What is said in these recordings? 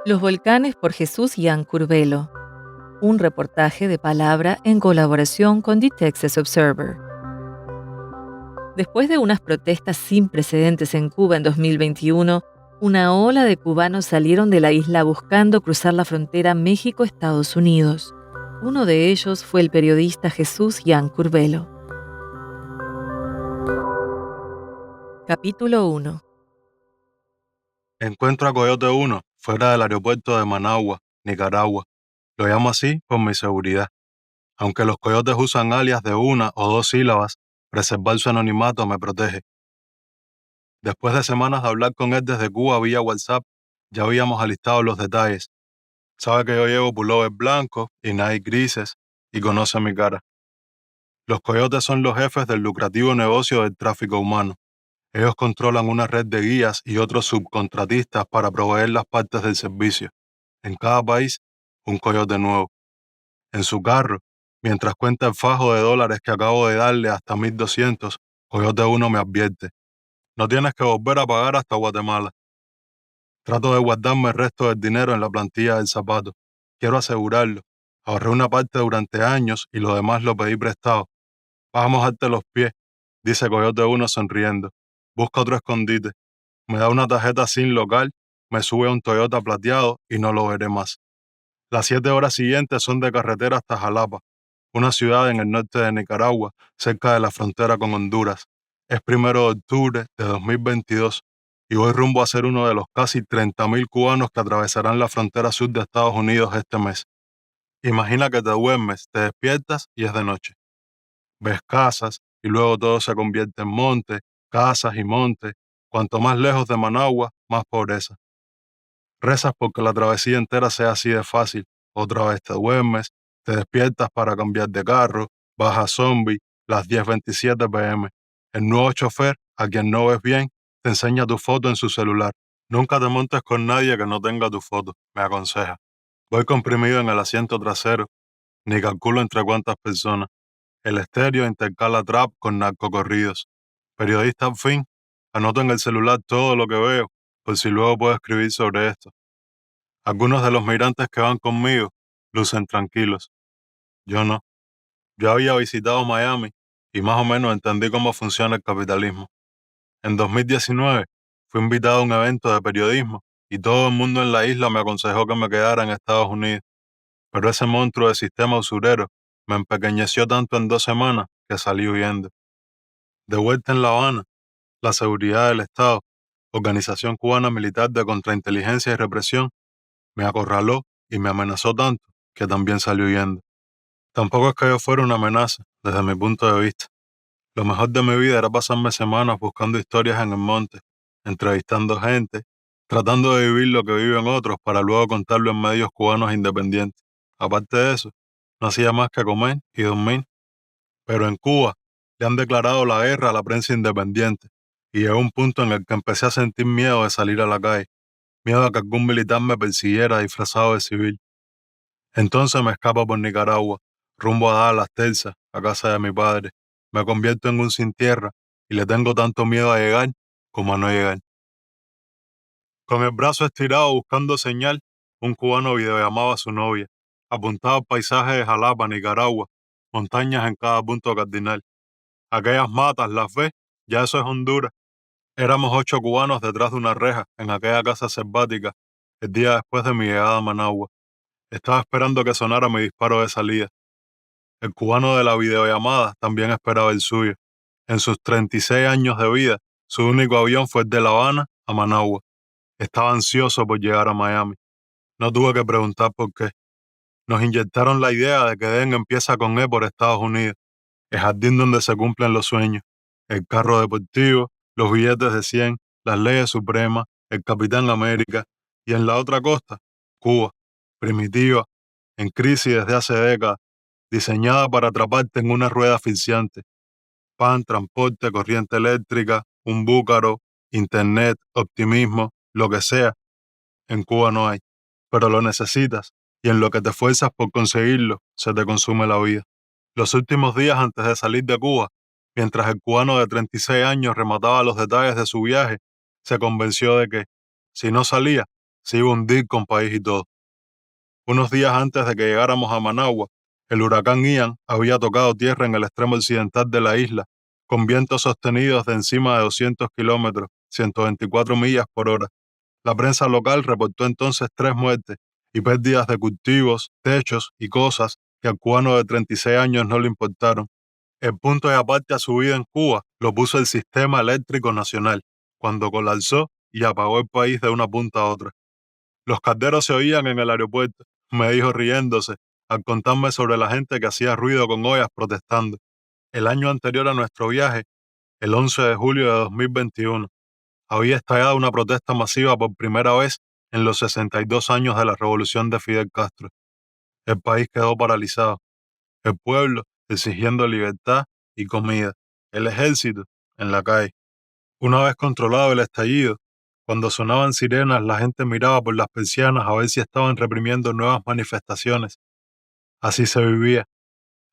Los volcanes por Jesús Yan Curvelo. Un reportaje de Palabra en colaboración con The Texas Observer. Después de unas protestas sin precedentes en Cuba en 2021, una ola de cubanos salieron de la isla buscando cruzar la frontera México-Estados Unidos. Uno de ellos fue el periodista Jesús Yan Curvelo. Capítulo 1. Encuentro a Coyote 1 fuera del aeropuerto de Managua, Nicaragua. Lo llamo así por mi seguridad. Aunque los coyotes usan alias de una o dos sílabas, preservar su anonimato me protege. Después de semanas de hablar con él desde Cuba vía WhatsApp, ya habíamos alistado los detalles. Sabe que yo llevo pullover blanco y Nike grises y conoce mi cara. Los coyotes son los jefes del lucrativo negocio del tráfico humano. Ellos controlan una red de guías y otros subcontratistas para proveer las partes del servicio. En cada país, un coyote nuevo. En su carro, mientras cuenta el fajo de dólares que acabo de darle hasta 1.200, Coyote 1 me advierte: no tienes que volver a pagar hasta Guatemala. Trato de guardarme el resto del dinero en la plantilla del zapato. Quiero asegurarlo. Ahorré una parte durante años y lo demás lo pedí prestado. Vas a mojarte los pies, dice Coyote 1 sonriendo. Busca otro escondite. Me da una tarjeta SIM local, me sube a un Toyota plateado y no lo veré más. Las 7 horas siguientes son de carretera hasta Jalapa, una ciudad en el norte de Nicaragua, cerca de la frontera con Honduras. Es 1 de octubre de 2022 y voy rumbo a ser uno de los casi 30.000 cubanos que atravesarán la frontera sur de Estados Unidos este mes. Imagina que te duermes, te despiertas y es de noche. Ves casas y luego todo se convierte en monte, casas y monte. Cuanto más lejos de Managua, más pobreza. Rezas porque la travesía entera sea así de fácil. Otra vez te duermes, te despiertas para cambiar de carro, vas a Zombie, las 10:27 p.m. El nuevo chofer, a quien no ves bien, te enseña tu foto en su celular. Nunca te montes con nadie que no tenga tu foto, me aconseja. Voy comprimido en el asiento trasero, ni calculo entre cuántas personas. El estéreo intercala trap con narcocorridos. Periodista al fin, anoto en el celular todo lo que veo, por si luego puedo escribir sobre esto. Algunos de los migrantes que van conmigo lucen tranquilos. Yo no. Yo había visitado Miami y más o menos entendí cómo funciona el capitalismo. En 2019 fui invitado a un evento de periodismo y todo el mundo en la isla me aconsejó que me quedara en Estados Unidos. Pero ese monstruo de sistema usurero me empequeñeció tanto en 2 semanas que salí huyendo. De vuelta en La Habana, la seguridad del Estado, Organización Cubana Militar de Contrainteligencia y Represión, me acorraló y me amenazó tanto que también salió huyendo. Tampoco es que yo fuera una amenaza, desde mi punto de vista. Lo mejor de mi vida era pasarme semanas buscando historias en el monte, entrevistando gente, tratando de vivir lo que viven otros para luego contarlo en medios cubanos independientes. Aparte de eso, no hacía más que comer y dormir. Pero en Cuba le han declarado la guerra a la prensa independiente y llegó un punto en el que empecé a sentir miedo de salir a la calle, miedo a que algún militar me persiguiera disfrazado de civil. Entonces me escapo por Nicaragua, rumbo a Dallas, Texas, a casa de mi padre. Me convierto en un sin tierra y le tengo tanto miedo a llegar como a no llegar. Con el brazo estirado buscando señal, un cubano videollamaba a su novia. Apuntaba al paisaje de Jalapa, Nicaragua, montañas en cada punto cardinal. Aquellas matas, las ves, ya eso es Honduras. Éramos 8 cubanos detrás de una reja en aquella casa selvática el día después de mi llegada a Managua. Estaba esperando que sonara mi disparo de salida. El cubano de la videollamada también esperaba el suyo. En sus 36 años de vida, su único avión fue el de La Habana a Managua. Estaba ansioso por llegar a Miami. No tuve que preguntar por qué. Nos inyectaron la idea de que Den empieza con E por Estados Unidos, el jardín donde se cumplen los sueños, el carro deportivo, los billetes de 100, las leyes supremas, el Capitán América, y en la otra costa, Cuba, primitiva, en crisis desde hace décadas, diseñada para atraparte en una rueda asfixiante. Pan, transporte, corriente eléctrica, un búcaro, internet, optimismo, lo que sea, en Cuba no hay. Pero lo necesitas, y en lo que te esfuerzas por conseguirlo, se te consume la vida. Los últimos días antes de salir de Cuba, mientras el cubano de 36 años remataba los detalles de su viaje, se convenció de que, si no salía, se iba a hundir con país y todo. Unos días antes de que llegáramos a Managua, el huracán Ian había tocado tierra en el extremo occidental de la isla, con vientos sostenidos de encima de 200 kilómetros, 124 millas por hora. La prensa local reportó entonces 3 muertes y pérdidas de cultivos, techos y cosas que al cubano de 36 años no le importaron. El punto de aparte a su vida en Cuba lo puso el sistema eléctrico nacional, cuando colapsó y apagó el país de una punta a otra. Los calderos se oían en el aeropuerto, me dijo riéndose, al contarme sobre la gente que hacía ruido con ollas protestando. El año anterior a nuestro viaje, el 11 de julio de 2021, había estallado una protesta masiva por primera vez en los 62 años de la revolución de Fidel Castro. El país quedó paralizado, el pueblo exigiendo libertad y comida, el ejército en la calle. Una vez controlado el estallido, cuando sonaban sirenas, la gente miraba por las persianas a ver si estaban reprimiendo nuevas manifestaciones. Así se vivía,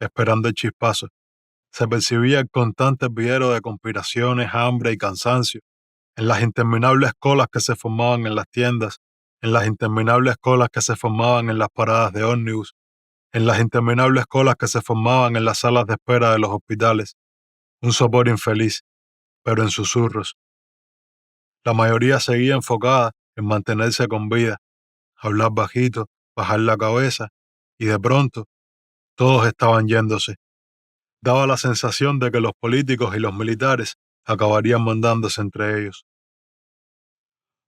esperando el chispazo. Se percibía el constante hervidero de conspiraciones, hambre y cansancio, en las interminables colas que se formaban en las tiendas, en las interminables colas que se formaban en las paradas de ómnibus, en las interminables colas que se formaban en las salas de espera de los hospitales. Un sopor infeliz, pero en susurros. La mayoría seguía enfocada en mantenerse con vida, hablar bajito, bajar la cabeza, y de pronto todos estaban yéndose. Daba la sensación de que los políticos y los militares acabarían mandándose entre ellos.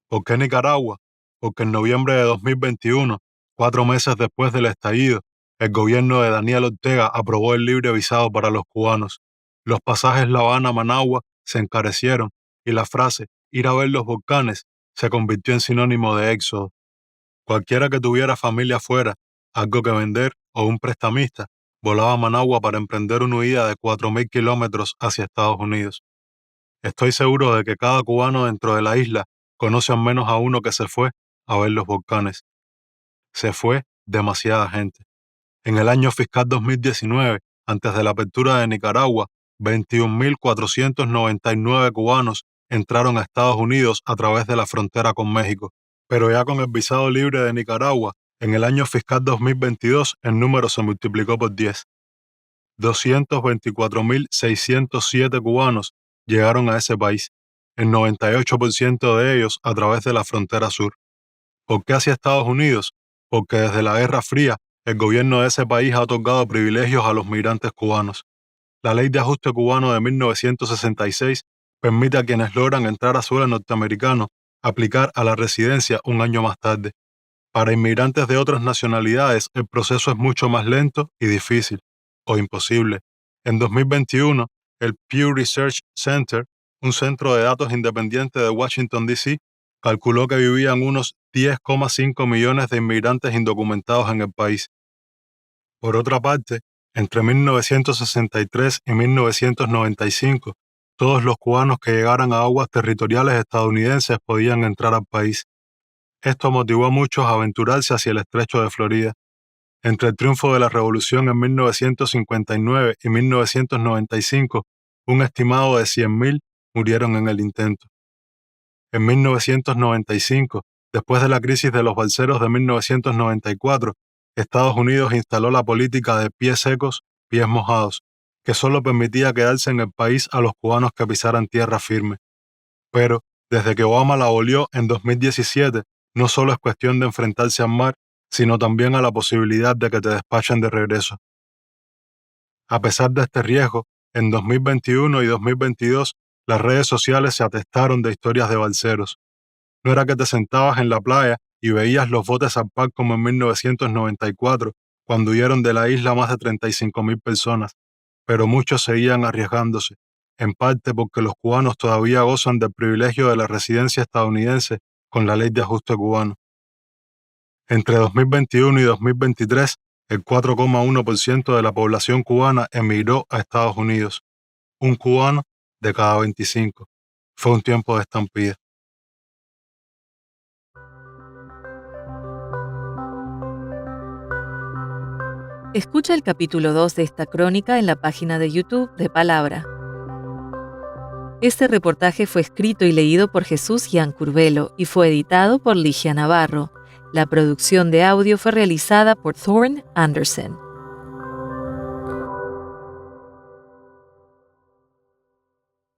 ¿Por qué Nicaragua? Porque en noviembre de 2021, 4 meses después del estallido, el gobierno de Daniel Ortega aprobó el libre visado para los cubanos. Los pasajes La Habana-Managua se encarecieron y la frase ir a ver los volcanes se convirtió en sinónimo de éxodo. Cualquiera que tuviera familia afuera, algo que vender o un prestamista, volaba a Managua para emprender una huida de 4.000 kilómetros hacia Estados Unidos. Estoy seguro de que cada cubano dentro de la isla conoce al menos a uno que se fue a ver los volcanes. Se fue demasiada gente. En el año fiscal 2019, antes de la apertura de Nicaragua, 21.499 cubanos entraron a Estados Unidos a través de la frontera con México. Pero ya con el visado libre de Nicaragua, en el año fiscal 2022 el número se multiplicó por 10. 224.607 cubanos llegaron a ese país, el 98% de ellos a través de la frontera sur. ¿Por qué hacia Estados Unidos? Porque desde la Guerra Fría, el gobierno de ese país ha otorgado privilegios a los migrantes cubanos. La Ley de Ajuste Cubano de 1966 permite a quienes logran entrar a suelo norteamericano aplicar a la residencia un año más tarde. Para inmigrantes de otras nacionalidades, el proceso es mucho más lento y difícil, o imposible. En 2021, el Pew Research Center, un centro de datos independiente de Washington, D.C., calculó que vivían unos 10,5 millones de inmigrantes indocumentados en el país. Por otra parte, entre 1963 y 1995, todos los cubanos que llegaran a aguas territoriales estadounidenses podían entrar al país. Esto motivó a muchos a aventurarse hacia el estrecho de Florida. Entre el triunfo de la Revolución en 1959 y 1995, un estimado de 100.000 murieron en el intento. En 1995, después de la crisis de los balseros de 1994, Estados Unidos instaló la política de pies secos, pies mojados, que solo permitía quedarse en el país a los cubanos que pisaran tierra firme. Pero, desde que Obama la abolió en 2017, no solo es cuestión de enfrentarse al mar, sino también a la posibilidad de que te despachen de regreso. A pesar de este riesgo, en 2021 y 2022, las redes sociales se atestaron de historias de balseros. No era que te sentabas en la playa y veías los botes zarpar como en 1994, cuando huyeron de la isla más de 35.000 personas, pero muchos seguían arriesgándose, en parte porque los cubanos todavía gozan del privilegio de la residencia estadounidense con la Ley de Ajuste cubano. Entre 2021 y 2023, el 4,1% de la población cubana emigró a Estados Unidos, un cubano de cada 25. Fue un tiempo de estampida. Escucha el capítulo 2 de esta crónica en la página de YouTube de Palabra. Este reportaje fue escrito y leído por Jesús Ian Curvelo y fue editado por Ligia Navarro. La producción de audio fue realizada por Thorne Anderson.